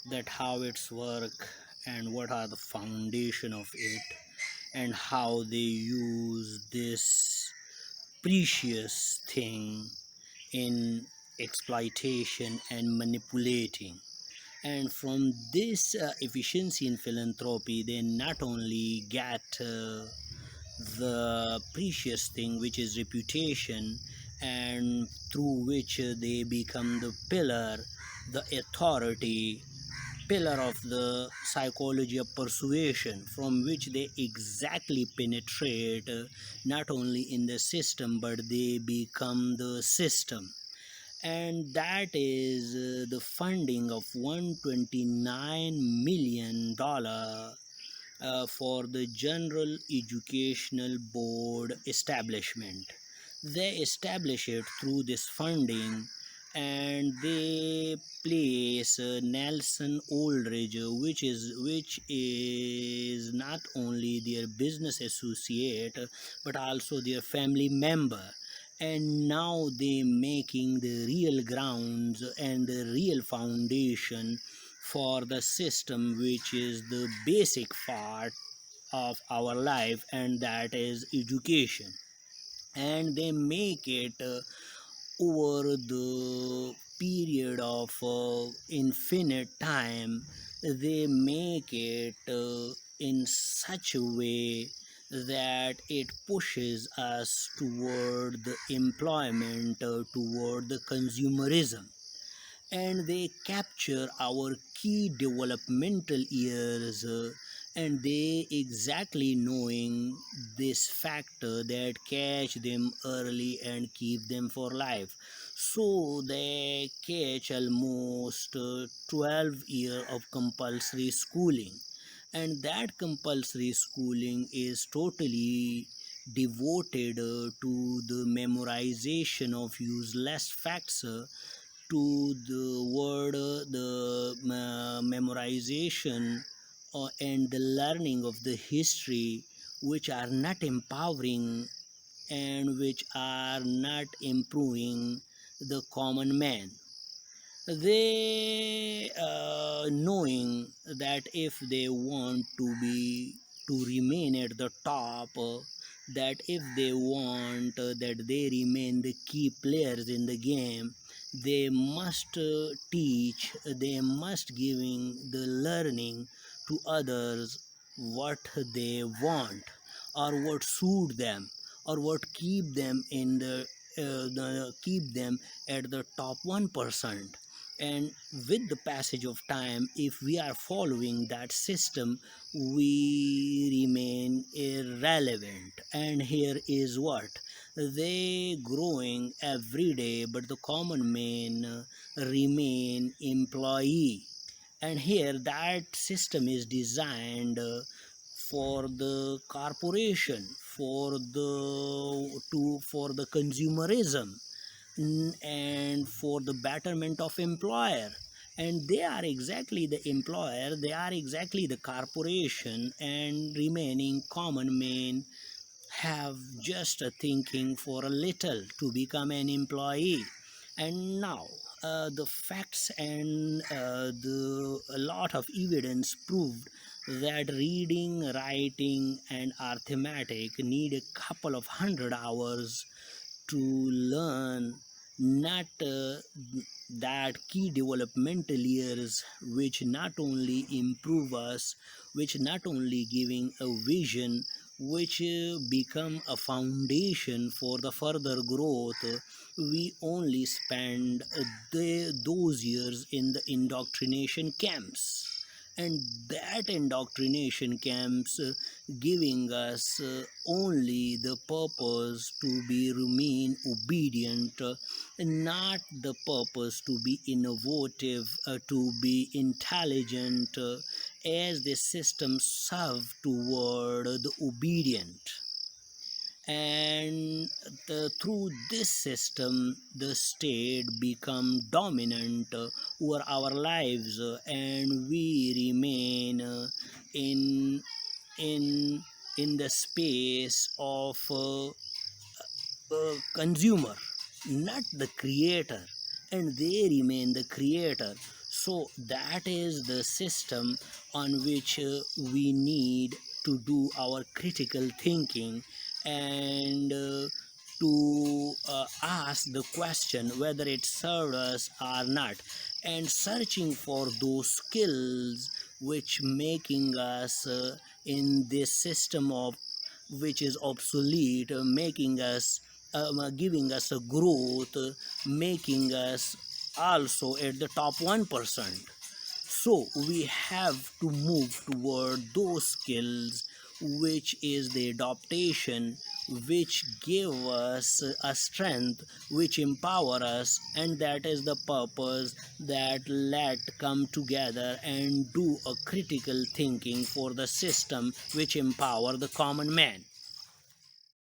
that how it's work and what are the foundation of it, and how they use this precious thing in exploitation and manipulating. And from this efficiency in philanthropy, they not only get the precious thing which is reputation, and through which they become the pillar, the authority, pillar of the psychology of persuasion, from which they exactly penetrate not only in the system but they become the system. And that is the funding of $129 million for the General Educational Board establishment. They establish it through this funding, and they place Nelson Aldridge, which is not only their business associate but also their family member. And now they making the real grounds and the real foundation for the system which is the basic part of our life, and that is education. And they make it over the period of infinite time. They make it in such a way that it pushes us toward the employment, toward the consumerism. And they capture our key developmental years, and they exactly knowing this factor that catch them early and keep them for life. So they catch almost 12 year of compulsory schooling, and that compulsory schooling is totally devoted to the memorization of useless facts, to the word, the memorization and the learning of the history, which are not empowering and which are not improving the common man. They knowing that if they want to remain at the top, that if they want that they remain the key players in the game, they must teach, they must giving the learning to others what they want, or what suit them, or what keep them in keep them at the top 1%. And with the passage of time, if we are following that system, we remain irrelevant. And here is what they growing every day, but the common man remain employee. And here that system is designed for the corporation, for the consumerism, and for the betterment of employer. And they are exactly the employer, they are exactly the corporation, and remaining common men have just a thinking for a little to become an employee. And now the facts and a lot of evidence proved that reading, writing, and arithmetic need a couple of 100 hours to learn, not that key developmental years which not only improve us, which not only giving a vision, which become a foundation for the further growth. We only spend those years in the indoctrination camps, and that indoctrination camps giving us only the purpose to be remain obedient, not the purpose to be innovative, to be intelligent, as the system serve toward the obedient. And through this system the state become dominant over our lives, and we remain in in in the space of consumer, not the creator. And they remain the creator. So that is the system on which we need to do our critical thinking, and to ask the question whether it served us or not, and searching for those skills which making us in this system of which is obsolete, making us giving us a growth, making us also at the top 1%. So we have to move toward those skills which is the adaptation, which give us a strength, which empower us, and that is the purpose that let come together and do a critical thinking for the system which empower the common man.